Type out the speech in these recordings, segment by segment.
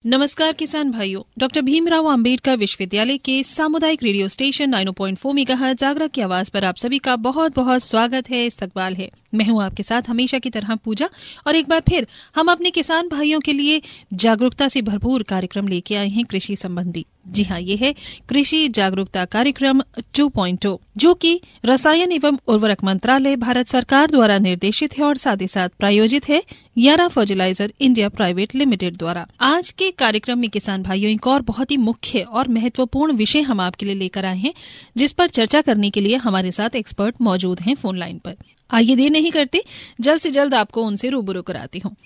नमस्कार किसान भाइयों, डॉक्टर भीमराव अंबेडकर विश्वविद्यालय के सामुदायिक रेडियो स्टेशन 90.4 मेगाहर्ट्ज जागरा की आवाज पर आप सभी का बहुत बहुत स्वागत है, इस्तकबाल है। मैं हूं आपके साथ हमेशा की तरह पूजा, और एक बार फिर हम अपने किसान भाइयों के लिए जागरूकता से भरपूर कार्यक्रम लेके आए हैं कृषि संबंधी। जी हाँ, ये है कृषि जागरूकता कार्यक्रम 2.0, जो कि रसायन एवं उर्वरक मंत्रालय भारत सरकार द्वारा निर्देशित है और साथ ही साथ प्रायोजित है यारा फर्टिलाइजर इंडिया प्राइवेट लिमिटेड द्वारा। आज के कार्यक्रम में किसान भाइयों एक और बहुत ही मुख्य और महत्वपूर्ण विषय हम आपके लिए लेकर आए हैं, जिस पर चर्चा करने के लिए हमारे साथ एक्सपर्ट मौजूद हैं फोन लाइन पर। आइए देर नहीं करते, जल्द से जल्द आपको उनसे रूबरू कराती हूँ।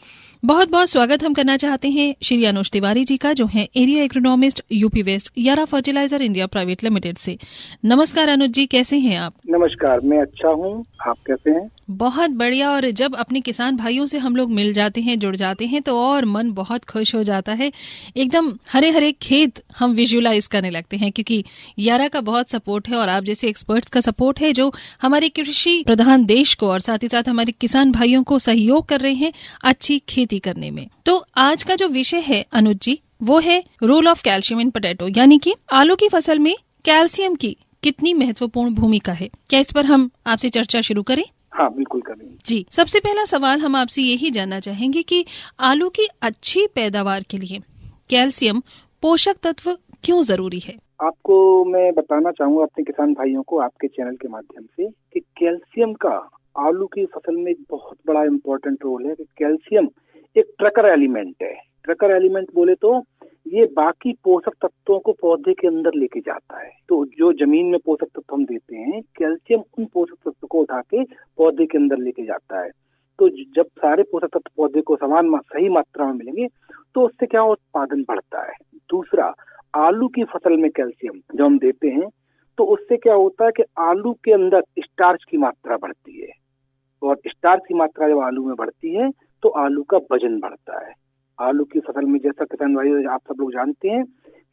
बहुत बहुत स्वागत हम करना चाहते हैं श्री अनुज तिवारी जी का, जो है एरिया एग्रोनॉमिस्ट यूपी वेस्ट यारा फर्टिलाइजर इंडिया प्राइवेट लिमिटेड से। नमस्कार अनुज जी, कैसे हैं आप? नमस्कार, मैं अच्छा हूँ, आप कैसे हैं? बहुत बढ़िया। और जब अपने किसान भाइयों से हम लोग मिल जाते हैं, जुड़ जाते हैं, तो और मन बहुत खुश हो जाता है। एकदम हरे हरे खेत हम विजुअलाइज करने लगते हैं, क्योंकि यारा का बहुत सपोर्ट है और आप जैसे एक्सपर्ट्स का सपोर्ट है, जो हमारे कृषि प्रधान देश को और साथ ही साथ हमारे किसान भाइयों को सहयोग कर रहे हैं अच्छी खेती करने में। तो आज का जो विषय है अनुज जी, वो है role of calcium in potato, यानी कि आलू की फसल में कैल्शियम की कितनी महत्वपूर्ण भूमिका है। क्या इस पर हम आपसे चर्चा शुरू करें? हाँ, बिल्कुल करेंगे जी। सबसे पहला सवाल हम आपसे यही जानना चाहेंगे कि आलू की अच्छी पैदावार के लिए कैल्शियम पोषक तत्व क्यों जरूरी है? आपको मैं बताना चाहूँगा अपने किसान भाइयों को आपके चैनल के माध्यम से कि कैल्शियम का आलू की फसल में एक बहुत बड़ा इम्पोर्टेंट रोल है। कि कैल्शियम एक ट्रकर एलिमेंट है। ट्रकर एलिमेंट बोले तो ये बाकी पोषक तत्वों को पौधे के अंदर लेके जाता है। तो जो जमीन में पोषक तत्व हम देते हैं, कैल्शियम उन पोषक तत्व को उठा के पौधे के अंदर लेके जाता है। तो जब सारे पोषक तत्व पौधे को सही मात्रा में मिलेंगे तो उससे क्या उत्पादन बढ़ता है। दूसरा, आलू की फसल में कैल्शियम जो हम देते हैं तो उससे क्या होता है कि आलू के अंदर स्टार्च की मात्रा बढ़ती है, और स्टार्च की मात्रा जब आलू में बढ़ती है तो आलू का वजन बढ़ता है। आलू की फसल में, जैसा किसान भाई आप सब लोग जानते हैं,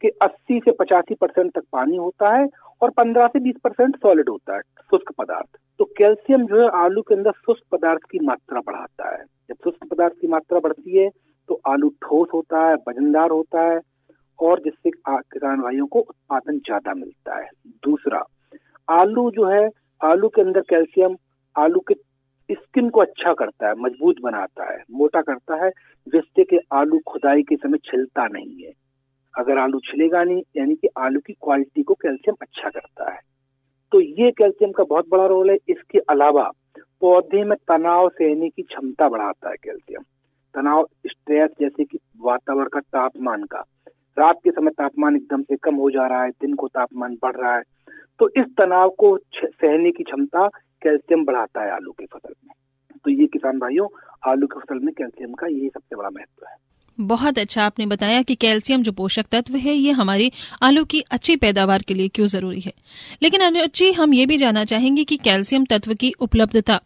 कि 80 से 85% तक पानी होता है और 15 से 20% सॉलिड होता है, शुष्क पदार्थ। तो कैल्शियम जो है आलू के अंदर शुष्क पदार्थ की मात्रा बढ़ाता है। जब शुष्क पदार्थ की मात्रा बढ़ती है तो आलू ठोस होता है, वजनदार होता है, और जिससे किसान भाइयों को उत्पादन ज्यादा मिलता है। दूसरा, आलू जो है, आलू के अंदर कैल्शियम आलू के स्किन को अच्छा करता है, मजबूत बनाता है, मोटा करता है, जिससे कि आलू खुदाई के समय छिलता नहीं है। अगर आलू छिलेगा नहीं, यानी कि आलू की क्वालिटी को कैल्शियम अच्छा करता है। तो ये कैल्शियम का बहुत बड़ा रोल है। इसके अलावा पौधे में तनाव सहने की क्षमता बढ़ाता है कैल्शियम। तनाव, स्ट्रेस, जैसे कि वातावरण का तापमान का, रात के समय तापमान एकदम से कम हो जा रहा है, दिन को तापमान बढ़ रहा है, तो इस तनाव को सहने की क्षमता कैल्शियम बढ़ाता है आलू की फसल में। तो ये किसान भाइयों, आलू की फसल में कैल्शियम का ये सबसे बड़ा महत्व है। बहुत अच्छा आपने बताया कि कैल्शियम जो पोषक तत्व है, ये हमारी आलू की अच्छी पैदावार के लिए क्यों जरूरी है। लेकिन अनुज जी, हम ये भी जानना चाहेंगे कि कैल्शियम तत्व की उपलब्धता,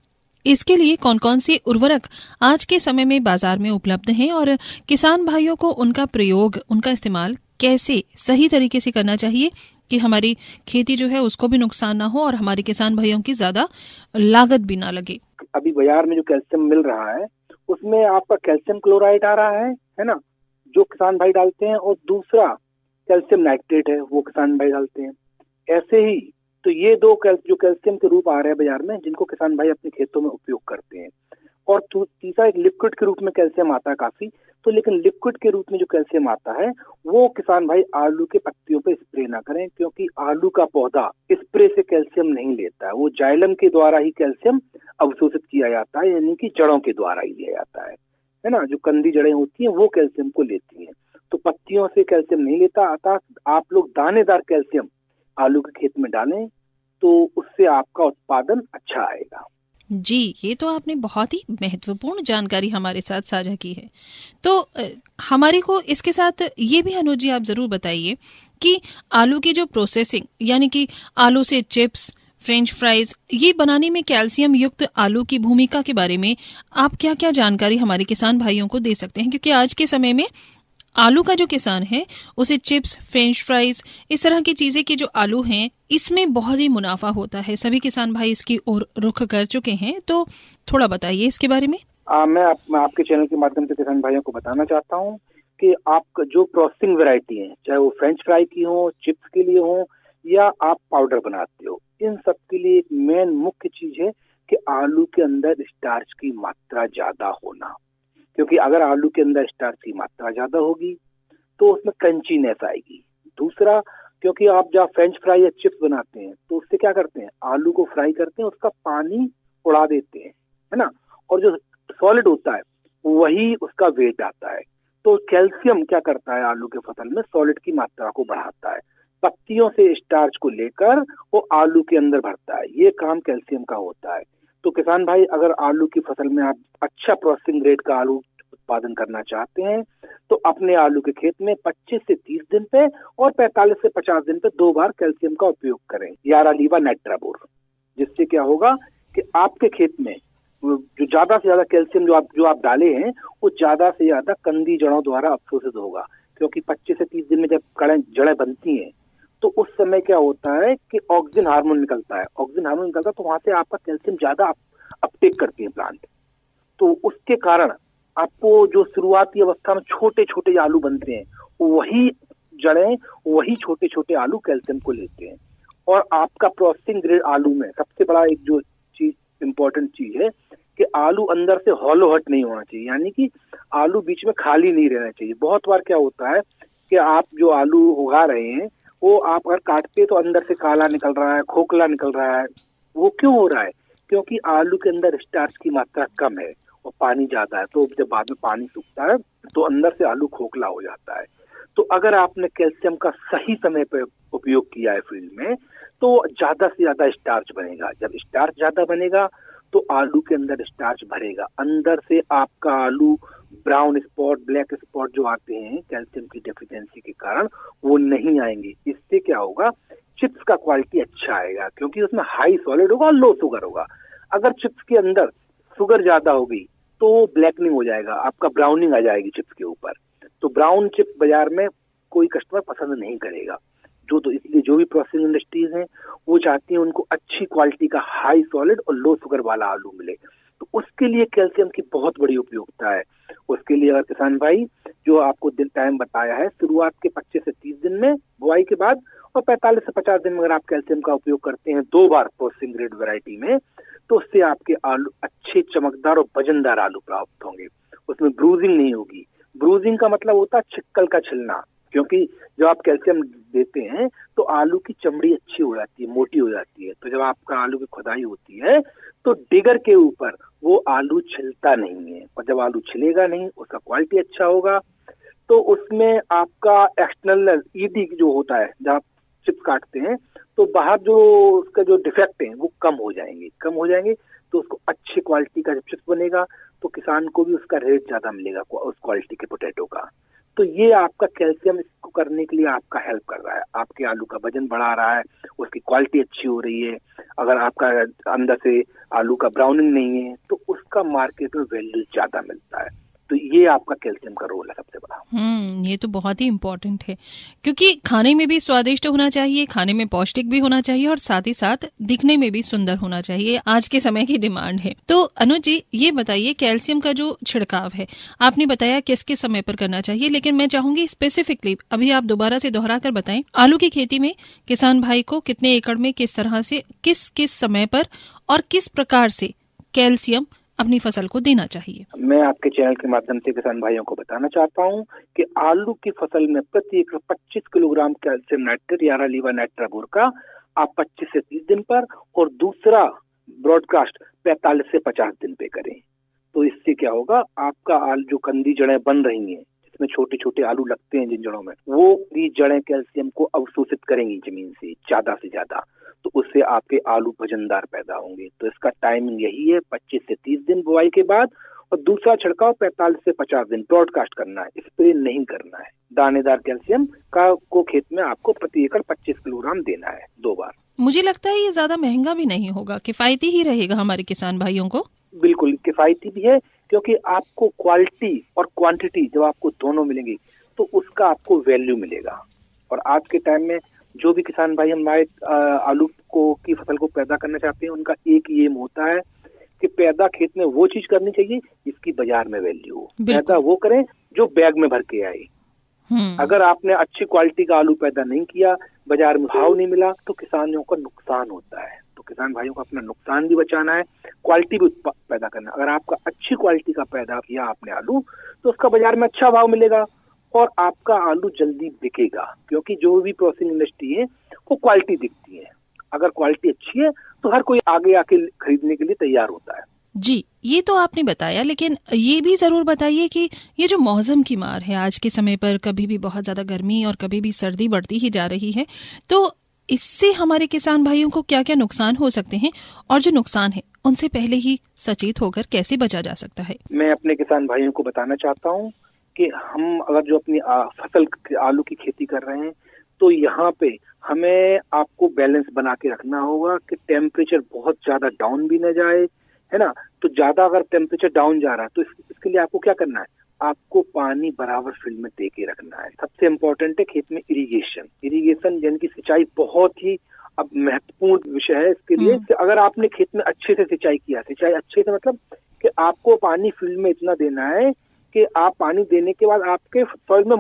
इसके लिए कौन कौन से उर्वरक आज के समय में बाजार में उपलब्ध हैं, और किसान भाइयों को उनका प्रयोग, उनका इस्तेमाल कैसे सही तरीके से करना चाहिए कि हमारी खेती जो है उसको भी नुकसान ना हो और हमारे किसान भाइयों की ज्यादा लागत भी ना लगे। अभी बाजार में जो कैल्शियम मिल रहा है उसमें आपका कैल्शियम क्लोराइड आ रहा है ना, जो किसान भाई डालते हैं, और दूसरा कैल्शियम नाइट्रेट है, वो किसान भाई डालते हैं। ऐसे ही तो ये दो जो कैल्शियम के रूप आ रहे हैं बाजार में, जिनको किसान भाई अपने खेतों में उपयोग करते हैं। और तीसरा, एक लिक्विड के रूप में कैल्शियम आता है काफी। तो लेकिन लिक्विड के रूप में जो कैल्शियम आता है वो किसान भाई आलू के पत्तियों पे स्प्रे ना करें, क्योंकि आलू का पौधा स्प्रे से कैल्शियम नहीं लेता है। वो जाइलम के द्वारा ही कैल्शियम अवशोषित किया जाता है, यानी कि जड़ों के द्वारा ही लिया जाता है ना। जो कंदी जड़ें होती हैं वो कैल्शियम को लेती हैं, तो पत्तियों से कैल्शियम नहीं लेता। अतः आप लोग दानेदार कैल्शियम आलू के खेत में डालें, तो उससे आपका उत्पादन अच्छा आएगा। जी, ये तो आपने बहुत ही महत्वपूर्ण जानकारी हमारे साथ साझा की है। तो हमारे को इसके साथ ये भी अनुज जी आप जरूर बताइए कि आलू की जो प्रोसेसिंग, यानी कि आलू से चिप्स, फ्रेंच फ्राइज, ये बनाने में कैल्शियम युक्त आलू की भूमिका के बारे में आप क्या क्या जानकारी हमारे किसान भाइयों को दे सकते हैं, क्योंकि आज के समय में आलू का जो किसान है उसे चिप्स, फ्रेंच फ्राइज, इस तरह की चीजें के जो आलू हैं, इसमें बहुत ही मुनाफा होता है। सभी किसान भाई इसकी ओर रुख कर चुके हैं, तो थोड़ा बताइए इसके बारे में। मैं आपके चैनल के माध्यम से किसान भाइयों को बताना चाहता हूँ कि आप जो प्रोसेसिंग वैरायटी है, चाहे वो फ्रेंच फ्राई की हो, चिप्स के लिए हो, या आप पाउडर बनाते हो, इन सब के लिए एक मेन मुख्य चीज है कि आलू के अंदर स्टार्च की मात्रा ज्यादा होना। क्योंकि अगर आलू के अंदर स्टार्च की मात्रा ज्यादा होगी तो उसमें क्रंचीनेस आएगी। दूसरा, क्योंकि आप जब फ्रेंच फ्राई या चिप्स बनाते हैं तो उससे क्या करते हैं, आलू को फ्राई करते हैं, उसका पानी उड़ा देते हैं, है ना, और जो सॉलिड होता है वही उसका वेट आता है। तो कैल्शियम क्या करता है, आलू के फसल में सॉलिड की मात्रा को बढ़ाता है, पत्तियों से स्टार्च को लेकर वो आलू के अंदर भरता है, ये काम कैल्शियम का होता है। तो किसान भाई, अगर आलू की फसल में आप अच्छा प्रोसेसिंग ग्रेड का आलू उत्पादन करना चाहते हैं तो अपने आलू के खेत में 25 से 30 दिन पे और 45 से 50 दिन पे 2 बार कैल्शियम का उपयोग करें, यारा लीवा नेट्राबोर। जिससे क्या होगा कि आपके खेत में जो ज्यादा से ज्यादा कैल्शियम जो आप डाले हैं वो ज्यादा से ज्यादा कंदी जड़ों द्वारा अवशोषित होगा। क्योंकि 25 से 30 दिन में जब जड़ें बनती हैं तो उस समय क्या होता है कि ऑक्सीजन हार्मोन निकलता है, तो वहां से आपका कैल्शियम ज्यादा अपटेक करती है प्लांट। तो उसके कारण आपको जो शुरुआती अवस्था में छोटे छोटे आलू बनते हैं, वही जड़ें, वही छोटे छोटे आलू कैल्शियम को लेते हैं। और आपका प्रोसेसिंग ग्रेड आलू में सबसे बड़ा एक जो चीज, इंपॉर्टेंट चीज है कि आलू अंदर से हॉलो हट नहीं होना चाहिए, यानी कि आलू बीच में खाली नहीं रहना चाहिए। बहुत बार क्या होता है कि आप जो आलू उगा रहे हैं वो आप अगर काटते तो अंदर से काला निकल रहा है, खोखला निकल रहा है। वो क्यों हो रहा है? क्योंकि आलू के अंदर स्टार्च की मात्रा कम है और पानी ज्यादा है, तो जब बाद में पानी सूखता है तो अंदर से आलू खोखला हो जाता है। तो अगर आपने कैल्शियम का सही समय पर उपयोग किया है फील्ड में तो ज्यादा से ज्यादा स्टार्च बनेगा। जब स्टार्च ज्यादा बनेगा तो आलू के अंदर स्टार्च भरेगा, अंदर से आपका आलू ब्राउन स्पॉट, ब्लैक स्पॉट जो आते हैं कैल्शियम की डेफिशिएंसी के कारण, वो नहीं आएंगे। इससे क्या होगा, चिप्स का क्वालिटी अच्छा आएगा, क्योंकि उसमें हाई सॉलिड होगा और लो शुगर होगा। अगर चिप्स के अंदर शुगर ज्यादा होगी तो ब्लैकनिंग हो जाएगा, आपका ब्राउनिंग आ जाएगी चिप्स के ऊपर। तो ब्राउन चिप्स बाजार में कोई कस्टमर पसंद नहीं करेगा। तो इसलिए जो भी प्रोसेसिंग इंडस्ट्रीज हैं वो चाहती हैं उनको अच्छी क्वालिटी का हाई सॉलिड और लो शुगर वाला आलू मिले। तो उसके लिए कैल्शियम की बहुत बड़ी उपयोगिता है। उसके लिए अगर किसान भाई, जो आपको टाइम बताया है, शुरुआत के 25 से 30 दिन में बुआई के बाद और 45 से 50 दिन में अगर आप कैल्शियम का उपयोग करते हैं 2 बार प्रोसेसिंग ग्रेड वैरायटी में, तो उससे आपके आलू अच्छे चमकदार और वजनदार आलू प्राप्त होंगे। उसमें ब्रूजिंग नहीं होगी। ब्रूजिंग का मतलब होता है छिक्कल का छिलना, क्योंकि जब आप कैल्शियम देते हैं तो आलू की चमड़ी अच्छी हो जाती है, मोटी हो जाती है। तो जब आपका आलू की खुदाई होती है तो डिगर के ऊपर वो आलू छिलता नहीं है, और जब आलू छिलेगा नहीं, उसका क्वालिटी अच्छा होगा। तो उसमें आपका एक्सटर्नल ईडी जो होता है, जब आप चिप्स काटते हैं तो बाहर जो उसका जो डिफेक्ट है वो कम हो जाएंगे। तो उसको अच्छी क्वालिटी का जब चिप्स बनेगा तो किसान को भी उसका रेट ज्यादा मिलेगा उस क्वालिटी के पोटैटो का। तो ये आपका कैल्शियम इसको करने के लिए आपका हेल्प कर रहा है, आपके आलू का वजन बढ़ा रहा है, उसकी क्वालिटी अच्छी हो रही है। अगर आपका अंदर से आलू का ब्राउनिंग नहीं है तो उसका मार्केट में वैल्यू ज्यादा मिलता है। तो ये आपका कैल्शियम का रोल है सबसे बड़ा। ये तो बहुत ही इम्पोर्टेंट है, क्योंकि खाने में भी स्वादिष्ट होना चाहिए, खाने में पौष्टिक भी होना चाहिए और साथ ही साथ दिखने में भी सुंदर होना चाहिए। आज के समय की डिमांड है। तो अनुज जी, ये बताइए, कैल्शियम का जो छिड़काव है आपने बताया किस किस समय पर करना चाहिए, लेकिन मैं चाहूंगी स्पेसिफिकली अभी आप दोबारा से दोहरा कर बताएं, आलू की खेती में किसान भाई को कितने एकड़ में किस तरह से किस किस समय पर और किस प्रकार से कैल्शियम अपनी फसल को देना चाहिए। मैं आपके चैनल के माध्यम से किसान भाइयों को बताना चाहता हूं कि आलू की फसल में प्रति एकड़ 25 किलोग्राम कैल्शियम नाइट्रेट यारा लीवा नेट्राबोर का आप 25 से 30 दिन पर और दूसरा ब्रॉडकास्ट 45 से 50 दिन पे करें। तो इससे क्या होगा, आपका आलू जो कंदी जड़ें बन रही हैं, जिसमें छोटे छोटे आलू लगते हैं जिन जड़ों में, वो भी जड़ें कैल्शियम को अवशोषित करेंगी जमीन से ज्यादा। तो उससे आपके आलू वजनदार पैदा होंगे। तो इसका टाइमिंग यही है, 25 से 30 दिन बुआई के बाद और दूसरा छिड़काव 45 से 50 दिन ब्रॉडकास्ट करना है, स्प्रे नहीं करना है। दानेदार कैल्शियम का को खेत में आपको प्रति एकड़ 25 किलोग्राम देना है 2 बार। मुझे लगता है ये ज्यादा महंगा भी नहीं होगा, किफायती ही रहेगा हमारे किसान भाइयों को। बिल्कुल किफायती भी है, क्योंकि आपको क्वालिटी और क्वांटिटी जब आपको दोनों मिलेंगी तो उसका आपको वैल्यू मिलेगा। और आज के टाइम में जो भी किसान भाई हमारे आलू की फसल को पैदा करना चाहते हैं, उनका एक ही एम होता है कि पैदा खेत में वो चीज करनी चाहिए जिसकी बाजार में वैल्यू हो। पैदा वो करें जो बैग में भर के आए। अगर आपने अच्छी क्वालिटी का आलू पैदा नहीं किया, बाजार में भाव नहीं मिला, तो किसानों का नुकसान होता है। तो किसान भाइयों को अपना नुकसान भी बचाना है, क्वालिटी भी पैदा करना। अगर आपका अच्छी क्वालिटी का पैदा किया आपने आलू, तो उसका बाजार में अच्छा भाव मिलेगा और आपका आलू जल्दी बिकेगा, क्योंकि जो भी प्रोसेसिंग इंडस्ट्री है वो क्वालिटी दिखती है। अगर क्वालिटी अच्छी है तो हर कोई आगे आके खरीदने के लिए तैयार होता है। जी, ये तो आपने बताया, लेकिन ये भी जरूर बताइए कि ये जो मौसम की मार है आज के समय पर, कभी भी बहुत ज्यादा गर्मी और कभी भी सर्दी बढ़ती ही जा रही है, तो इससे हमारे किसान भाइयों को क्या क्या नुकसान हो सकते हैं, और जो नुकसान है उनसे पहले ही सचेत होकर कैसे बचा जा सकता है? मैं अपने किसान भाइयों को बताना चाहता हूँ कि हम अगर जो अपनी फसल आलू की खेती कर रहे हैं, तो यहाँ पे हमें आपको बैलेंस बना के रखना होगा कि टेम्परेचर बहुत ज्यादा डाउन भी न जाए, है ना। तो ज्यादा अगर टेम्परेचर डाउन जा रहा है तो इसके लिए आपको क्या करना है, आपको पानी बराबर फील्ड में दे के रखना है। सबसे इम्पोर्टेंट है खेत में इरिगेशन यानी कि सिंचाई बहुत ही अब महत्वपूर्ण विषय है इसके लिए। कि अगर आपने खेत में अच्छे से सिंचाई किया, सिंचाई अच्छे से मतलब कि आपको पानी फील्ड में इतना देना है कि आप पानी देने के बाद आपके सॉइल में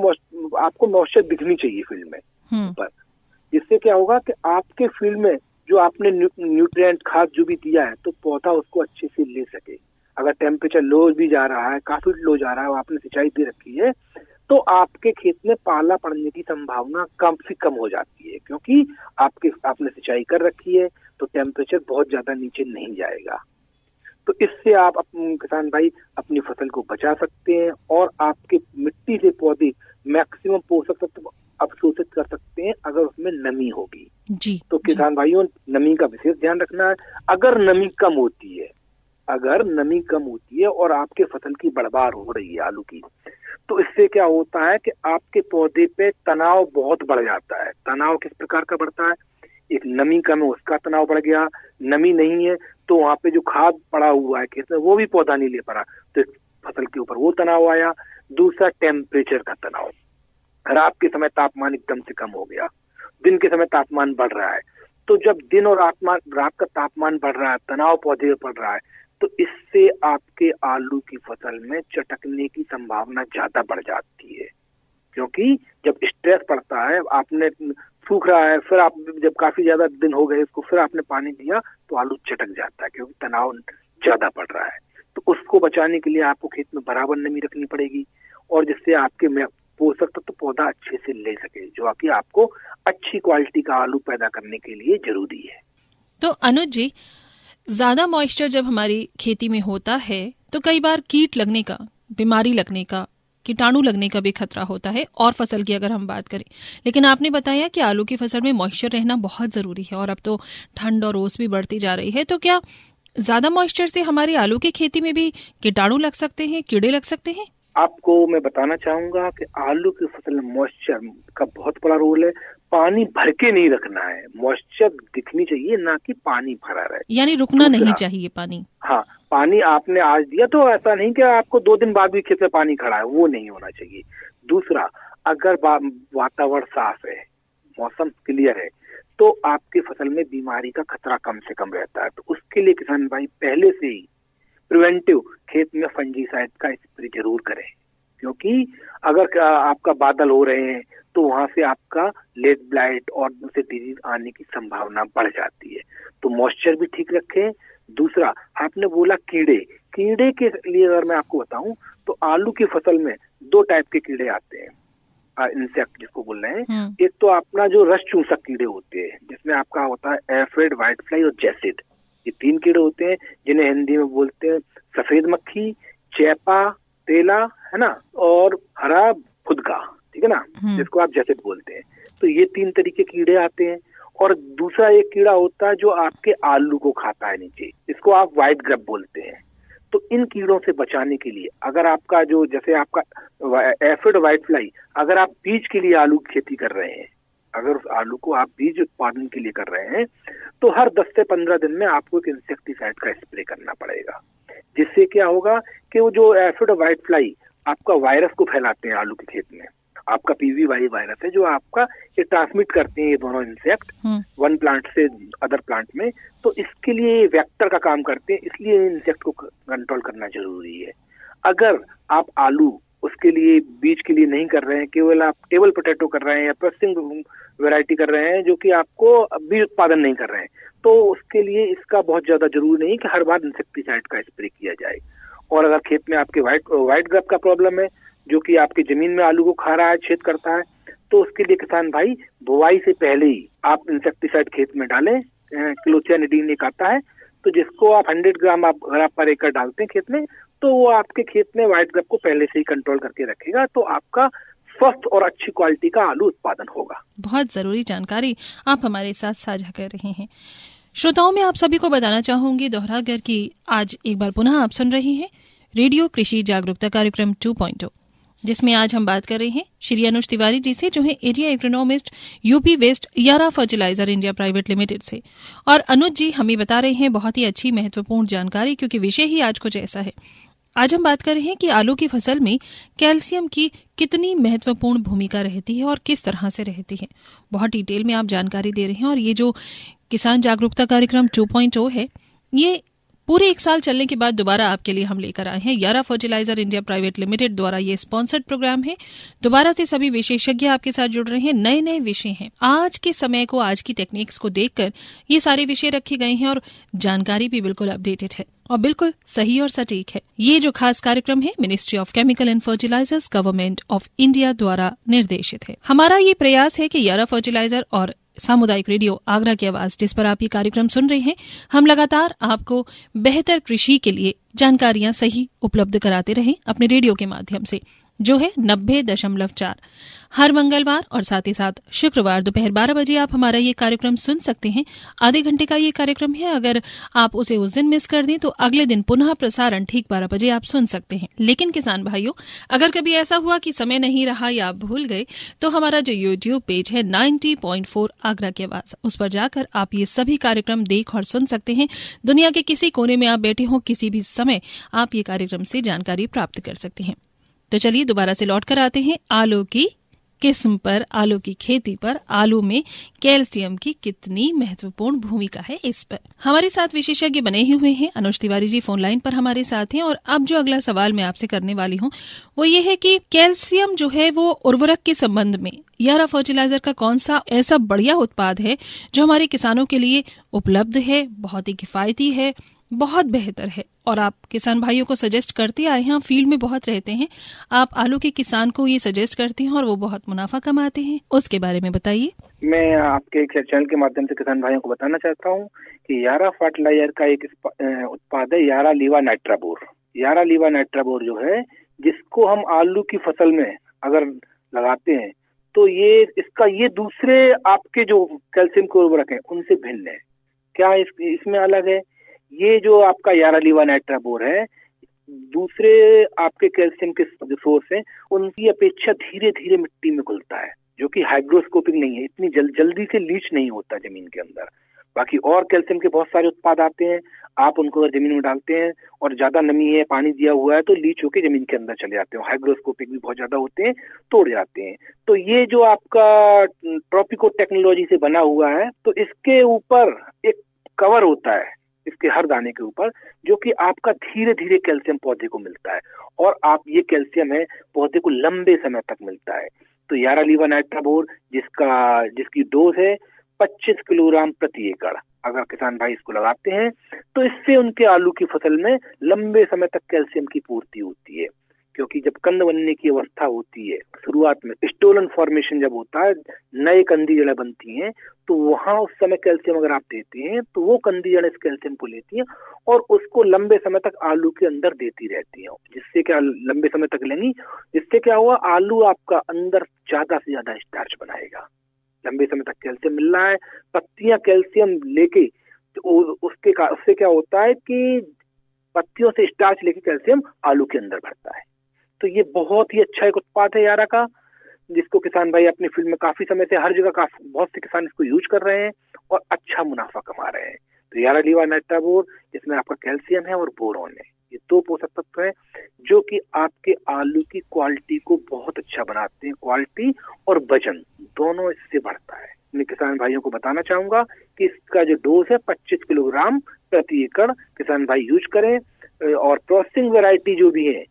आपको मॉइस्चर दिखनी चाहिए फील्ड में ऊपर। जिससे क्या होगा कि आपके फील्ड में जो आपने न्यूट्रिएंट खाद जो भी दिया है, तो पौधा उसको अच्छे से ले सके। अगर टेम्परेचर लो भी जा रहा है, काफी लो जा रहा है, आपने सिंचाई दे रखी है, तो आपके खेत में पाला पड़ने की संभावना कम से कम हो जाती है, क्योंकि आपने सिंचाई कर रखी है, तो टेम्परेचर बहुत ज्यादा नीचे नहीं जाएगा। तो इससे आप किसान भाई अपनी फसल को बचा सकते हैं और आपके मिट्टी से पौधे मैक्सिमम पोषक तत्व अवशोषित कर सकते हैं अगर उसमें नमी होगी जी। तो किसान भाइयों नमी का विशेष ध्यान रखना है। अगर नमी कम होती है और आपके फसल की बढ़वार हो रही है आलू की, तो इससे क्या होता है कि आपके पौधे पे तनाव बहुत बढ़ जाता है। तनाव किस प्रकार का बढ़ता है, एक नमी कम है उसका तनाव बढ़ गया, नमी नहीं है तो वहाँ पे जो खाद पड़ा हुआ है खेत में वो भी पौधा नहीं ले पा रहा, तो फसल के ऊपर वो तनाव आया। दूसरा टेम्परेचर का तनाव, रात के समय तापमान एकदम से कम हो गया, दिन के समय तापमान बढ़ रहा है, तो जब दिन और रात का तापमान बढ़ रहा है, तनाव पौधे पर बढ़ रहा है, तो इससे आपके आलू की फसल में चटकने की संभावना ज्यादा बढ़ जाती है। क्योंकि जब स्ट्रेस पड़ता है, आपने सूख रहा है, फिर आप जब काफी ज्यादा दिन हो गए इसको, फिर आपने पानी दिया तो आलू चटक जाता है क्योंकि तनाव ज्यादा बढ़ रहा है। तो उसको बचाने के लिए आपको खेत में बराबर नमी रखनी पड़ेगी और जिससे आपके में पोषक तत्व तो पौधा अच्छे से ले सके, जो कि आपको अच्छी क्वालिटी का आलू पैदा करने के लिए जरूरी है। तो अनुज जी, ज्यादा मॉइस्चर जब हमारी खेती में होता है तो कई बार कीट लगने का, बीमारी लगने का, कीटाणु लगने का भी खतरा होता है, और फसल की अगर हम बात करें। लेकिन आपने बताया कि आलू की फसल में मॉइस्चर रहना बहुत जरूरी है और अब तो ठंड और ओस भी बढ़ती जा रही है, तो क्या ज्यादा मॉइस्चर से हमारी आलू की खेती में भी कीटाणु लग सकते हैं, कीड़े लग सकते हैं? आपको मैं बताना चाहूंगा कि आलू की फसल में मॉइस्चर का बहुत बड़ा रोल है। पानी भर के नहीं रखना है, मॉइस्चर दिखनी चाहिए, ना कि पानी भरा रहे, यानी रुकना नहीं चाहिए पानी। हाँ, पानी आपने आज दिया तो ऐसा नहीं कि आपको 2 दिन बाद भी खेत में पानी खड़ा है, वो नहीं होना चाहिए। दूसरा, अगर वातावरण साफ है, मौसम क्लियर है, तो आपकी फसल में बीमारी का खतरा कम से कम रहता है। तो उसके लिए किसान भाई पहले से ही प्रिवेंटिव खेत में फंजीसाइड का स्प्रे जरूर करें, क्योंकि अगर आपका बादल हो रहे हैं तो वहां से आपका लेट ब्लाइट और दूसरे डिजीज आने की संभावना बढ़ जाती है। तो मॉइस्चर भी ठीक रखें। दूसरा, आपने बोला कीड़े के लिए अगर मैं आपको बताऊं तो आलू की फसल में 2 टाइप के कीड़े आते हैं, इंसेक्ट जिसको बोल रहे हैं। एक तो अपना जो रस चूसक कीड़े होते हैं, जिसमें आपका होता है एफिड, व्हाइट फ्लाई और जैसिड। ये 3 कीड़े होते हैं जिन्हें हिंदी में बोलते हैं सफेद मक्खी, चैपा, तेला, है ना, और हरा फुदका, ठीक है ना, जिसको आप जैसिड बोलते हैं। तो ये 3 तरीके कीड़े आते हैं। और दूसरा एक कीड़ा होता है जो आपके आलू को खाता है नीचे, इसको आप व्हाइट ग्रब बोलते हैं। तो इन कीड़ों से बचाने के लिए अगर आपका जो जैसे आपका एफिड, व्हाइट फ्लाई, अगर आप बीज के लिए आलू की खेती कर रहे हैं, अगर उस आलू को आप बीज उत्पादन के लिए कर रहे हैं, तो हर 10 से 15 दिन में आपको एक इंसेक्टिसाइड का स्प्रे करना पड़ेगा। जिससे क्या होगा कि वो जो एफिड और व्हाइट फ्लाई आपका वायरस को फैलाते हैं आलू के खेत में, आपका पीवीवाई वायरस है जो आपका ये ट्रांसमिट करते हैं ये दोनों इंसेक्ट वन प्लांट से अदर प्लांट में। तो इसके लिए वेक्टर का काम करते हैं, इसलिए इंसेक्ट को कंट्रोल करना जरूरी है। अगर आप आलू उसके लिए बीज के लिए नहीं कर रहे हैं, केवल आप टेबल पोटैटो कर रहे हैं या प्रोसेसिंग वैरायटी कर रहे हैं जो कि आपको बीज उत्पादन नहीं कर रहे हैं, तो उसके लिए इसका बहुत ज्यादा जरूरी नहीं कि हर बार इंसेक्टिसाइड का स्प्रे किया जाए। और अगर खेत में आपके व्हाइट ग्रब का प्रॉब्लम है जो कि आपकी जमीन में आलू को खा रहा है, छेद करता है, तो उसके लिए किसान भाई बुआई से पहले ही आप इंसेक्टिसाइड खेत में डालें। क्लोथियानिडीन एक आता है, तो जिसको आप 100 ग्राम अगर आप पर एकड़ डालते हैं खेत में, तो वो आपके खेत में व्हाइट ग्रब को पहले से ही कंट्रोल करके रखेगा, तो आपका स्वस्थ और अच्छी क्वालिटी का आलू उत्पादन होगा। बहुत जरूरी जानकारी आप हमारे साथ साझा कर रहे हैं। श्रोताओं में आप सभी को बताना चाहूंगी दोहराकर कि आज एक बार पुनः आप सुन रहे हैं रेडियो कृषि जागरूकता कार्यक्रम 2.0, जिसमें आज हम बात कर रहे हैं श्री अनुज तिवारी जी से, जो है एरिया एग्रोनॉमिस्ट यूपी वेस्ट यारा फर्टिलाइजर इंडिया प्राइवेट लिमिटेड से। और अनुज जी हमें बता रहे हैं बहुत ही अच्छी महत्वपूर्ण जानकारी, क्योंकि विषय ही आज कुछ ऐसा है। आज हम बात कर रहे हैं कि आलू की फसल में कैल्शियम की कितनी महत्वपूर्ण भूमिका रहती है और किस तरह से रहती है। बहुत डिटेल में आप जानकारी दे रहे हैं। और ये जो किसान जागरूकता कार्यक्रम 2.0 है, ये पूरे 1 साल चलने के बाद दोबारा आपके लिए हम लेकर आए हैं। यारा फर्टिलाइजर इंडिया प्राइवेट लिमिटेड द्वारा ये स्पॉन्सर्ड प्रोग्राम है। दोबारा से सभी विशेषज्ञ आपके साथ जुड़ रहे हैं। नए नए विषय हैं, आज के समय को, आज की टेक्निक्स को देखकर ये सारे विषय रखे गए हैं और जानकारी भी बिल्कुल अपडेटेड है और बिल्कुल सही और सटीक है। ये जो खास कार्यक्रम है ministry of chemical and fertilizers government of India द्वारा निर्देशित है। हमारा ये प्रयास है कि यारा फर्टिलाइजर और सामुदायिक रेडियो आगरा की आवाज, जिस पर आप ये कार्यक्रम सुन रहे हैं, हम लगातार आपको बेहतर कृषि के लिए जानकारियां सही उपलब्ध कराते रहें अपने रेडियो के माध्यम से, जो है 90.4 हर मंगलवार और साथ ही साथ शुक्रवार दोपहर 12 बजे आप हमारा ये कार्यक्रम सुन सकते हैं। आधे घंटे का ये कार्यक्रम है। अगर आप उसे उस दिन मिस कर दें तो अगले दिन पुनः प्रसारण ठीक 12 बजे आप सुन सकते हैं। लेकिन किसान भाइयों, अगर कभी ऐसा हुआ कि समय नहीं रहा या आप भूल गए, तो हमारा जो यूट्यूब पेज है 90.4 आगरा की आवाज, उस पर जाकर आप ये सभी कार्यक्रम देख और सुन सकते हैं। दुनिया के किसी कोने में आप बैठे हों, किसी भी समय आप ये कार्यक्रम से जानकारी प्राप्त कर सकते हैं। तो चलिए दोबारा से लौट कर आते हैं आलू की किस्म पर, आलू की खेती पर, आलू में कैल्शियम की कितनी महत्वपूर्ण भूमिका है इस पर। हमारे साथ विशेषज्ञ बने ही हुए हैं। अनुज तिवारी जी फोन लाइन पर हमारे साथ हैं। और अब जो अगला सवाल मैं आपसे करने वाली हूँ वो ये है कि कैल्शियम जो है वो उर्वरक के संबंध में यारा फर्टिलाइजर का कौन सा ऐसा बढ़िया उत्पाद है जो हमारे किसानों के लिए उपलब्ध है, बहुत ही किफायती है, बहुत बेहतर है, और आप किसान भाइयों को सजेस्ट करते आए हैं। आप फील्ड में बहुत रहते हैं, आप आलू के किसान को ये सजेस्ट करते हैं और वो बहुत मुनाफा कमाते हैं, उसके बारे में बताइए। मैं आपके एक चैनल के माध्यम से किसान भाइयों को बताना चाहता हूँ कि यारा फर्टिलाइजर का एक उत्पाद है यारा लीवा नाइट्राबोर। यारा लीवा नाइट्राबोर जो है, जिसको हम आलू की फसल में अगर लगाते हैं तो ये दूसरे आपके जो कैल्शियम के उर्वरक है उनसे भिन्न है। क्या इसमें अलग है? ये जो आपका यारा लीवा नाइट्राबोर है, दूसरे आपके कैल्शियम के जो सोर्स है उनकी अपेक्षा धीरे धीरे मिट्टी में घुलता है, जो कि हाइग्रोस्कोपिक नहीं है, इतनी जल्दी से लीच नहीं होता जमीन के अंदर। बाकी और कैल्शियम के बहुत सारे उत्पाद आते हैं, आप उनको अगर जमीन में डालते हैं और ज्यादा नमी है, पानी दिया हुआ है, तो लीच होकर जमीन के अंदर चले जाते हैं। हाइग्रोस्कोपिक भी बहुत ज्यादा होते हैं, तोड़ जाते हैं। तो ये जो आपका ट्रॉपिको टेक्नोलॉजी से बना हुआ है, तो इसके ऊपर एक कवर होता है, इसके हर दाने के ऊपर, जो कि आपका धीरे धीरे कैल्शियम पौधे को मिलता है, और आप ये कैल्शियम है पौधे को लंबे समय तक मिलता है। तो यारा लीवा नाइट्राबोर जिसकी डोज है 25 किलोग्राम प्रति एकड़, अगर किसान भाई इसको लगाते हैं तो इससे उनके आलू की फसल में लंबे समय तक कैल्शियम की पूर्ति होती है। क्योंकि जब कंद बनने की अवस्था होती है, शुरुआत में स्टोलन फॉर्मेशन जब होता है, नए कंदी जड़ें बनती हैं, तो वहां उस समय कैल्शियम अगर आप देते हैं तो वो कंदी जड़ें इस कैल्शियम को लेती हैं और उसको लंबे समय तक आलू के अंदर देती रहती हैं। जिससे क्या लंबे समय तक लेंगी, जिससे क्या हुआ, आलू आपका अंदर ज्यादा से ज्यादा स्टार्च बनाएगा। लंबे समय तक कैल्शियम मिल रहा है, पत्तियां कैल्शियम लेके, तो उससे क्या होता है कि पत्तियों से स्टार्च लेके कैल्शियम आलू के अंदर भरता है। तो ये बहुत ही अच्छा एक उत्पाद है यारा का, जिसको किसान भाई अपने फील्ड में काफी समय से हर जगह बहुत से किसान इसको यूज कर रहे हैं और अच्छा मुनाफा कमा रहे हैं। तो यारा लीवा नाइट्राबोर, जिसमें आपका कैल्शियम है और बोरॉन है, ये 2 पोषक तत्व हैं जो कि आपके आलू की क्वालिटी को बहुत अच्छा अच्छा बनाते हैं। क्वालिटी और वजन दोनों इससे बढ़ता है। मैं किसान भाइयों को बताना चाहूंगा कि इसका जो डोज है 25 किलोग्राम प्रति एकड़ किसान भाई यूज करें, और प्रोसेसिंग वैरायटी जो भी है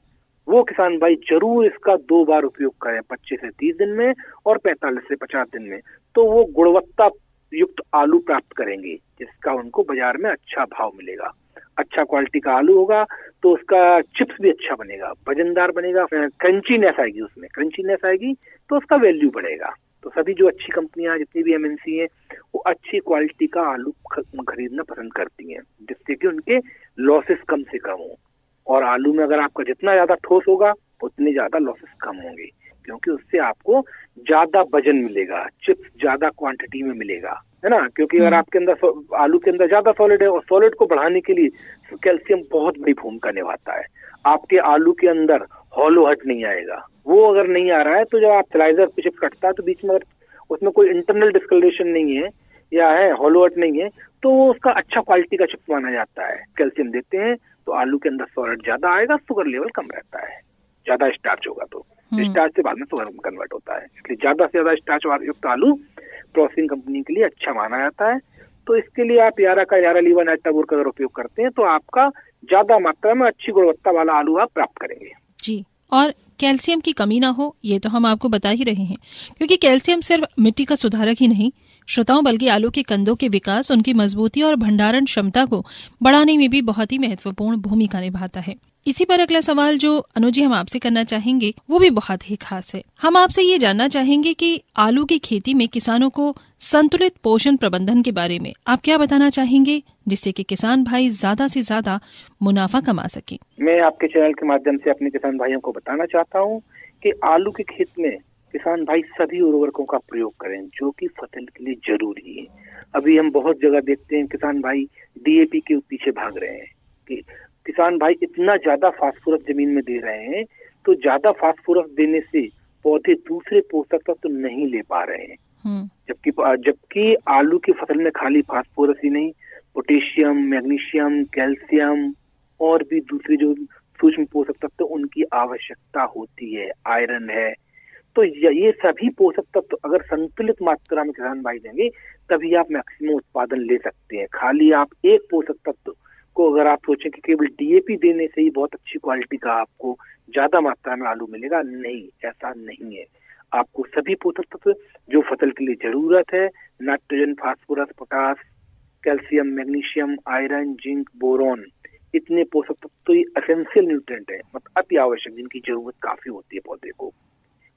वो किसान भाई जरूर इसका 2 बार उपयोग करें, 25 से 30 दिन में और 45 से 50 दिन में। तो वो गुणवत्ता युक्त आलू प्राप्त करेंगे जिसका उनको बाजार में अच्छा भाव मिलेगा। अच्छा क्वालिटी का आलू होगा तो उसका चिप्स भी अच्छा बनेगा, वजनदार बनेगा, क्रंचीनेस आएगी, उसमें क्रंचीनेस आएगी तो उसका वैल्यू बढ़ेगा। तो सभी जो अच्छी कंपनियां जितनी भी एमएनसी हैं वो अच्छी क्वालिटी का आलू खरीदना पसंद करती हैं, जिससे कि उनके लॉसेस कम से कम हो। और आलू में अगर आपका जितना ज्यादा ठोस होगा उतने ज्यादा लॉसेस कम होंगे, क्योंकि उससे आपको ज्यादा वजन मिलेगा, चिप्स ज्यादा क्वांटिटी में मिलेगा, है ना। क्योंकि अगर आपके अंदर आलू के अंदर ज्यादा सॉलिड है, और सॉलिड को बढ़ाने के लिए कैल्शियम बहुत बड़ी भूमिका निभाता है। आपके आलू के अंदर हॉलो हट नहीं आएगा, वो अगर नहीं आ रहा है तो जब आप स्लाइजर पे चिप्स कटता है तो बीच में अगर उसमें कोई इंटरनल डिस्कलरेशन नहीं है या है हॉलो हट नहीं है तो वो उसका अच्छा क्वालिटी का चिप्स माना जाता है। कैल्शियम देते हैं तो आलू के अंदर सॉलिड ज्यादा आएगा, शुगर लेवल कम रहता है, ज्यादा स्टार्च होगा तो स्टार्च से बाद में शुगर में कन्वर्ट होता है, इसलिए ज्यादा से ज्यादा स्टार्च युक्त आलू प्रोसेसिंग कंपनी के लिए अच्छा माना जाता है। तो इसके लिए आप यारा का यारा लीवा नाइट्राबोर का अगर उपयोग करते हैं तो आपका ज्यादा मात्रा में अच्छी गुणवत्ता वाला आलू आप प्राप्त करेंगे। जी, और कैल्शियम की कमी ना हो ये तो हम आपको बता ही रहे हैं, क्योंकि कैल्शियम सिर्फ मिट्टी का सुधारक ही नहीं श्रोताओं, बल्कि आलू के कंदों के विकास, उनकी मजबूती और भंडारण क्षमता को बढ़ाने में भी बहुत ही महत्वपूर्ण भूमिका निभाता है। इसी पर अगला सवाल जो अनुज जी हम आपसे करना चाहेंगे वो भी बहुत ही खास है। हम आपसे ये जानना चाहेंगे कि आलू की खेती में किसानों को संतुलित पोषण प्रबंधन के बारे में आप क्या बताना चाहेंगे, जिससे कि किसान भाई ज्यादा से ज्यादा मुनाफा कमा सके। मैं आपके चैनल के माध्यम से अपने किसान भाइयों को बताना चाहता हूँ कि आलू के खेत में किसान भाई सभी उर्वरकों का प्रयोग करें जो कि फसल के लिए जरूरी है। अभी हम बहुत जगह देखते हैं किसान भाई डीएपी के पीछे भाग रहे हैं कि किसान भाई इतना ज्यादा फास्फोरस जमीन में दे रहे हैं, तो ज्यादा फास्फोरस देने से पौधे दूसरे पोषक तत्व तो नहीं ले पा रहे हैं। जबकि आलू की फसल में खाली फास्फोरस ही नहीं, पोटेशियम, मैग्नीशियम, कैल्शियम और भी दूसरे जो सूक्ष्म पोषक तत्व उनकी आवश्यकता होती है, आयरन है। तो ये सभी पोषक तत्व अगर संतुलित मात्रा में किसान भाई देंगे तभी आप मैक्सिमम उत्पादन ले सकते हैं। खाली आप एक पोषक तत्व को अगर आप सोचें कि केवल डीएपी देने से ही बहुत अच्छी क्वालिटी का आपको ज्यादा मात्रा में आलू मिलेगा, नहीं, ऐसा नहीं है। आपको सभी पोषक तत्व जो फसल के लिए जरूरत है, nitrogen, phosphorus, potash, calcium, magnesium, iron, zinc, boron, इतने पोषक तत्व तो ये एसेंशियल न्यूट्रिएंट है, मतलब अति आवश्यक, जिनकी जरूरत काफी होती है पौधे को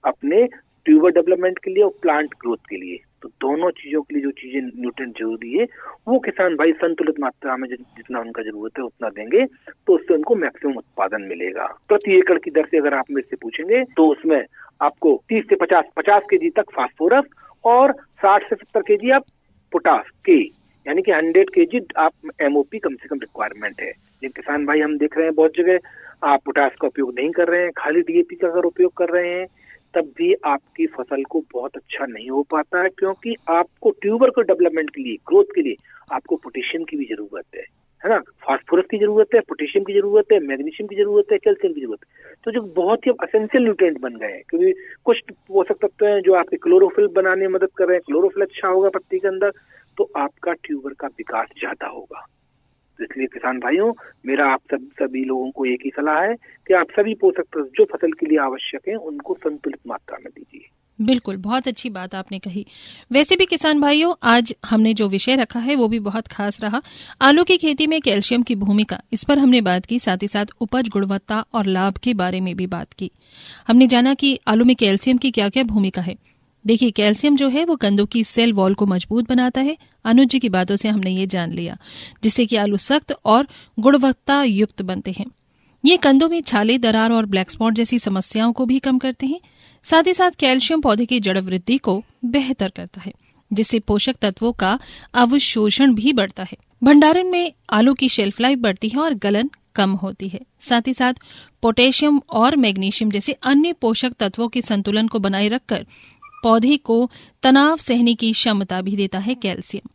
अपने ट्यूबर डेवलपमेंट के लिए और प्लांट ग्रोथ के लिए। तो दोनों चीजों के लिए जो चीजें न्यूट्रिएंट जरूरी है वो किसान भाई संतुलित मात्रा में जितना उनका जरूरत है उतना देंगे तो उससे उनको मैक्सिमम उत्पादन मिलेगा। प्रति एकड़ की दर से अगर आप मेरे से पूछेंगे तो उसमें आपको 30 से 50 केजी तक फास्फोरस और 60 से 70 केजी आप पोटास के, यानी कि 100 केजी आप एमओपी कम से कम रिक्वायरमेंट है। लेकिन किसान भाई हम देख रहे हैं बहुत जगह आप पोटास का उपयोग नहीं कर रहे हैं, खाली डीएपी का अगर उपयोग कर रहे हैं तब भी आपकी फसल को बहुत अच्छा नहीं हो पाता है, क्योंकि आपको ट्यूबर को डेवलपमेंट के लिए, ग्रोथ के लिए आपको पोटेशियम की भी जरूरत है ना, फास्फोरस की जरूरत है, पोटेशियम की जरूरत है, मैग्नीशियम की जरूरत है, कैल्शियम की जरूरत है। तो जो बहुत ही एसेंशियल न्यूट्रिएंट बन गए हैं, क्योंकि कुछ पोषक तत्व हैं जो आपके क्लोरोफिल बनाने में मदद कर रहे हैं। क्लोरोफिल अच्छा होगा पत्ती के अंदर तो आपका ट्यूबर का विकास ज्यादा होगा। तो इसलिए किसान भाइयों, मेरा आप सभी लोगों को एक ही सलाह है कि आप सभी पोषक तत्व जो फसल के लिए आवश्यक हैं उनको संतुलित मात्रा में दीजिए। बिल्कुल, बहुत अच्छी बात आपने कही। वैसे भी किसान भाइयों, आज हमने जो विषय रखा है वो भी बहुत खास रहा। आलू की खेती में कैल्शियम की भूमिका, इस पर हमने बात की, साथ ही साथ उपज, गुणवत्ता और लाभ के बारे में भी बात की। हमने जाना कि आलू में कैल्शियम की क्या क्या भूमिका है। देखिए, कैल्शियम जो है वो कंदों की सेल वॉल को मजबूत बनाता है। अनुज जी की बातों से हमने ये जान लिया, जिससे कि आलू सख्त और गुणवत्ता युक्त बनते हैं। ये कंदों में छाले, दरार और ब्लैक स्पॉट जैसी समस्याओं को भी कम करते हैं। साथ ही साथ कैल्शियम पौधे की जड़ वृद्धि को बेहतर करता है, जिससे पोषक तत्वों का अवशोषण भी बढ़ता है। भंडारण में आलू की शेल्फ लाइफ बढ़ती है और गलन कम होती है। साथ ही साथ पोटेशियम और मैग्नीशियम जैसे अन्य पोषक तत्वों के संतुलन को बनाए रखकर पौधे को तनाव सहने की क्षमता भी देता है कैल्शियम।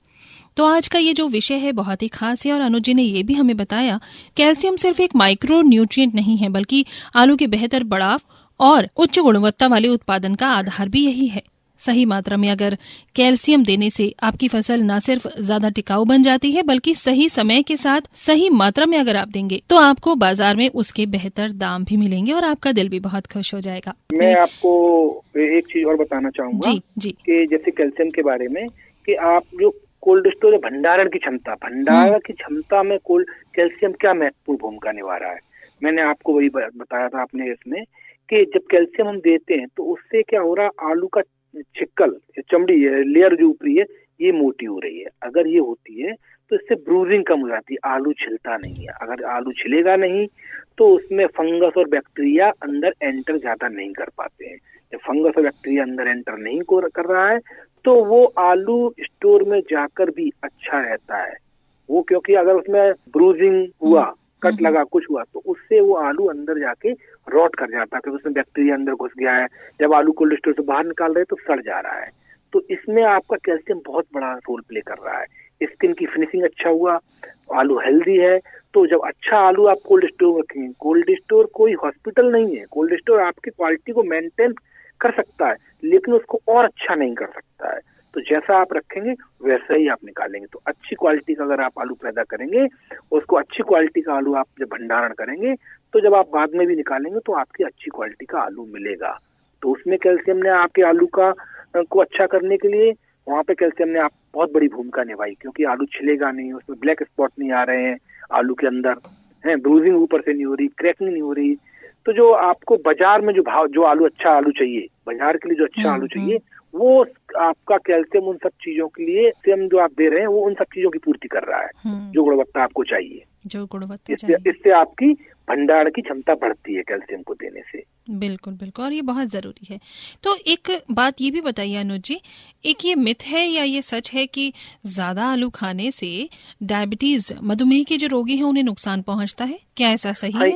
तो आज का ये जो विषय है बहुत ही खास है, और अनुज जी ने ये भी हमें बताया कैल्शियम सिर्फ एक माइक्रो न्यूट्रिएंट नहीं है, बल्कि आलू के बेहतर बढ़ाव और उच्च गुणवत्ता वाले उत्पादन का आधार भी यही है। सही मात्रा में अगर कैल्शियम देने से आपकी फसल न सिर्फ ज्यादा टिकाऊ बन जाती है, बल्कि सही समय के साथ सही मात्रा में अगर आप देंगे तो आपको बाजार में उसके बेहतर दाम भी मिलेंगे और आपका दिल भी बहुत खुश हो जाएगा। मैं आपको एक चीज और बताना चाहूंगा जी कि जैसे कैल्शियम के बारे में कि आप जो कोल्ड स्टोरेज भंडारण की क्षमता में कैल्शियम क्या महत्वपूर्ण भूमिका निभा रहा है। मैंने आपको वही बताया था आपने इसमें कि जब कैल्शियम हम देते हैं तो उससे क्या हो रहा है, आलू का छिक्कल चमड़ी है, लेयर जो ऊपरी है, ये मोटी हो रही है। अगर ये होती है तो इससे ब्रूजिंग कम हो जाती है, आलू छिलता नहीं है। अगर आलू छिलेगा नहीं तो उसमें फंगस और बैक्टीरिया अंदर एंटर ज्यादा नहीं कर पाते हैं। जब फंगस और बैक्टीरिया अंदर एंटर नहीं कर रहा है तो वो आलू स्टोर में जाकर भी अच्छा रहता है वो, क्योंकि अगर उसमें ब्रूजिंग हुआ, कट लगा, कुछ हुआ, तो उससे वो आलू अंदर जाके रॉट कर जाता है, क्योंकि उसमें बैक्टीरिया अंदर घुस गया है। जब आलू कोल्ड स्टोर से बाहर निकाल रहे हैं तो सड़ जा रहा है। तो इसमें आपका कैल्शियम बहुत बड़ा रोल प्ले कर रहा है। स्किन की फिनिशिंग अच्छा हुआ, आलू हेल्दी है। तो जब अच्छा आलू आप कोल्ड स्टोर रखेंगे, कोल्ड स्टोर कोई हॉस्पिटल नहीं है, कोल्ड स्टोर आपकी क्वालिटी को मेंटेन कर सकता है लेकिन उसको और अच्छा नहीं कर सकता है। तो जैसा आप रखेंगे वैसा ही आप निकालेंगे। तो अच्छी क्वालिटी का अगर आप आलू पैदा करेंगे, उसको अच्छी क्वालिटी का आलू आप जब भंडारण करेंगे तो जब आप बाद में भी निकालेंगे तो आपकी अच्छी क्वालिटी का आलू मिलेगा। तो उसमें कैल्शियम ने आपके आलू को अच्छा करने के लिए वहाँ पे कैल्शियम ने आप बहुत बड़ी भूमिका निभाई, क्योंकि आलू छिलेगा नहीं, उसमें ब्लैक स्पॉट नहीं आ रहे हैं आलू के अंदर, है ब्रूजिंग ऊपर से नहीं हो रही, क्रैकिंग नहीं हो रही। तो जो आपको बाजार में जो आलू अच्छा आलू चाहिए, बाजार के लिए जो अच्छा आलू चाहिए, वो आपका कैल्शियम उन सब चीजों के लिए जो आप दे रहे हैं वो उन सब चीजों की पूर्ति कर रहा है जो गुणवत्ता आपको चाहिए, जो गुणवत्ता चाहिए। इससे आपकी भंडारण की क्षमता बढ़ती है कैल्शियम को देने से। बिल्कुल बिल्कुल, और ये बहुत जरूरी है। तो एक बात ये भी बताइए अनुज जी, एक ये मिथ है या ये सच है कि ज्यादा आलू खाने से डायबिटीज, मधुमेह के जो रोगी हैं उन्हें नुकसान पहुंचता है, क्या ऐसा सही है?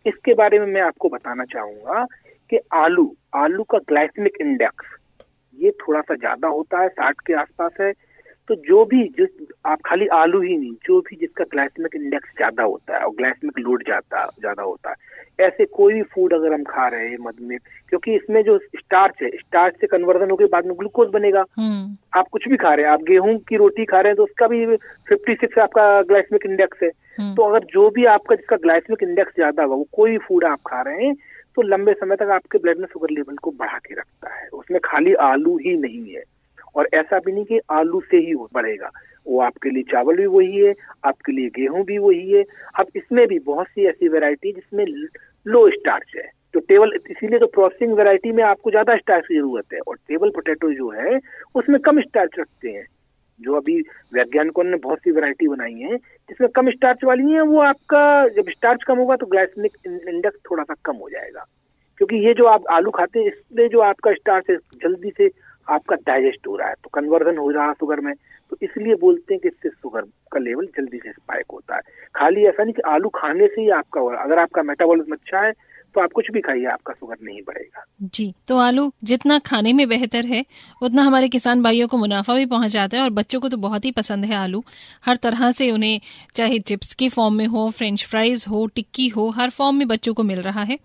इसके बारे में मैं आपको बताना चाहूंगा कि आलू का ग्लाइसेमिक इंडेक्स ये थोड़ा सा ज्यादा होता है, 60 के आसपास है। तो जिस आप खाली आलू ही नहीं, जो भी जिसका ग्लाइसेमिक इंडेक्स ज्यादा होता है और ग्लाइसेमिक लोड ज्यादा होता है, ऐसे कोई भी फूड अगर हम खा रहे हैं मधुमेह, क्योंकि इसमें जो स्टार्च है, स्टार्च से कन्वर्जन होकर बाद में ग्लूकोज बनेगा। आप कुछ भी खा रहे हैं, आप गेहूं की रोटी खा रहे हैं तो उसका भी 56 आपका ग्लाइसेमिक इंडेक्स है। तो अगर जो भी आपका जिसका ग्लाइसेमिक इंडेक्स ज्यादा होगा, वो कोई फूड आप खा रहे हैं तो लंबे समय तक आपके ब्लड में शुगर लेवल को बढ़ा के रखता है। उसमें खाली आलू ही नहीं है, और ऐसा भी नहीं कि आलू से ही बढ़ेगा, वो आपके लिए चावल भी वही है, आपके लिए गेहूं भी वही है। अब इसमें भी बहुत सी ऐसी वैरायटी जिसमें लो स्टार्च है, तो इसीलिए तो प्रोसेसिंग वैरायटी में आपको ज्यादा स्टार्च की जरूरत है, और टेबल पोटैटो जो है उसमें कम स्टार्च रखते हैं। जो अभी वैज्ञानिकों ने बहुत सी वैरायटी बनाई है जिसमें कम स्टार्च वाली है, वो आपका जब स्टार्च कम होगा तो ग्लाइसेमिक इंडेक्स थोड़ा सा कम हो जाएगा, क्योंकि ये जो आप आलू खाते हैं इसलिए जो आपका स्टार्च है जल्दी से आपका डाइजेस्ट हो रहा है, तो कन्वर्जन हो रहा है शुगर में, तो इसलिए बोलते हैं कि इससे शुगर का लेवल जल्दी से स्पाइक होता है। खाली ऐसा नहीं कि आलू खाने से ही आपका हो रहा है, अगर आपका मेटाबॉलिज्म अच्छा है तो आप कुछ भी खाइए, आपका शुगर नहीं बढ़ेगा। जी, तो आलू जितना खाने में बेहतर है उतना हमारे किसान भाइयों को मुनाफा भी पहुंचाता है, और बच्चों को तो बहुत ही पसंद है आलू। हर तरह से उन्हें, चाहे चिप्स के फॉर्म में हो, फ्रेंच फ्राइज हो, टिक्की हो, हर फॉर्म में बच्चों को मिल रहा है।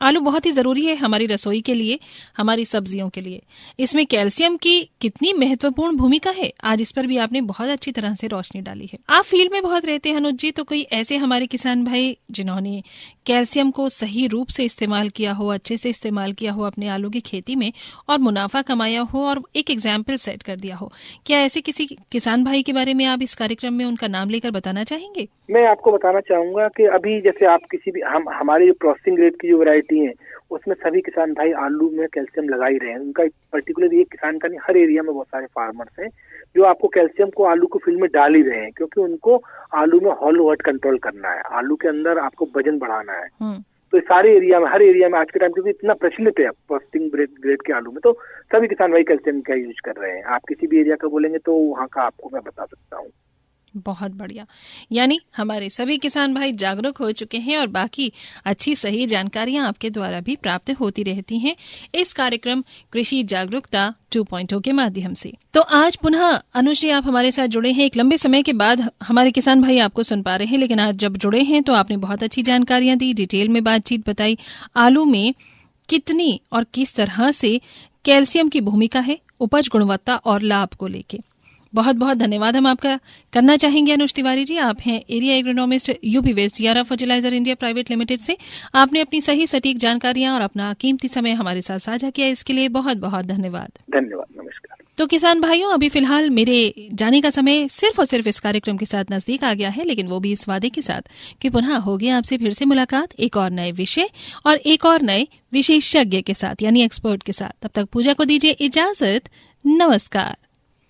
आलू बहुत ही जरूरी है हमारी रसोई के लिए, हमारी सब्जियों के लिए। इसमें कैल्शियम की कितनी महत्वपूर्ण भूमिका है, आज इस पर भी आपने बहुत अच्छी तरह से रोशनी डाली है। आप फील्ड में बहुत रहते हैं अनुज जी, तो कोई ऐसे हमारे किसान भाई जिन्होंने कैल्शियम को सही रूप से इस्तेमाल किया हो, अच्छे से इस्तेमाल किया हो अपने आलू की खेती में और मुनाफा कमाया हो और एक एग्जाम्पल सेट कर दिया हो, क्या ऐसे किसी किसान भाई के बारे में आप इस कार्यक्रम में उनका नाम लेकर बताना चाहेंगे? मैं आपको बताना चाहूंगा कि अभी जैसे आप किसी भी हमारी प्रोसेसिंग रेट की जो वैरायटी है उसमें सभी किसान भाई आलू में कैल्शियम लगा ही रहे हैं। उनका पर्टिकुलर एक किसान का नहीं, हर एरिया में बहुत सारे फार्मर्स हैं जो आपको कैल्शियम को आलू को फील्ड में डाल ही रहे हैं, क्योंकि उनको आलू में हॉलो वर्ट कंट्रोल करना है, आलू के अंदर आपको वजन बढ़ाना है। तो सारे एरिया में, हर एरिया में आज के टाइम क्योंकि इतना प्रचलित है प्रोसेसिंग ग्रेड के आलू में, तो सभी किसान भाई कैल्शियम का यूज कर रहे हैं। आप किसी भी एरिया का बोलेंगे तो वहाँ का आपको मैं बता सकता हूँ। बहुत बढ़िया, यानी हमारे सभी किसान भाई जागरूक हो चुके हैं और बाकी अच्छी सही जानकारियां आपके द्वारा भी प्राप्त होती रहती हैं इस कार्यक्रम कृषि जागरूकता 2.0 के माध्यम से। तो आज पुनः अनुज जी आप हमारे साथ जुड़े हैं, एक लंबे समय के बाद हमारे किसान भाई आपको सुन पा रहे हैं, लेकिन आज जब जुड़े हैं तो आपने बहुत अच्छी जानकारियां दी, डिटेल में बातचीत बताई। आलू में कितनी और किस तरह से कैल्शियम की भूमिका है उपज गुणवत्ता और लाभ को लेके। बहुत बहुत धन्यवाद हम आपका करना चाहेंगे अनुज तिवारी जी। आप हैं एरिया एग्रोनॉमिस्ट यूपी वेस्ट जियारा फर्टिलाइजर इंडिया प्राइवेट लिमिटेड से। आपने अपनी सही सटीक जानकारियां और अपना कीमती समय हमारे साथ साझा किया, इसके लिए बहुत बहुत धन्यवाद। धन्यवाद, नमस्कार। तो किसान भाइयों, अभी फिलहाल मेरे जाने का समय सिर्फ और सिर्फ इस कार्यक्रम के साथ नजदीक आ गया है, लेकिन वो भी इस वादे के साथ कि पुनः होगी आपसे फिर से मुलाकात एक और नए विषय और एक और नए विशेषज्ञ के साथ, यानी एक्सपर्ट के साथ। तब तक पूजा को दीजिए इजाजत, नमस्कार।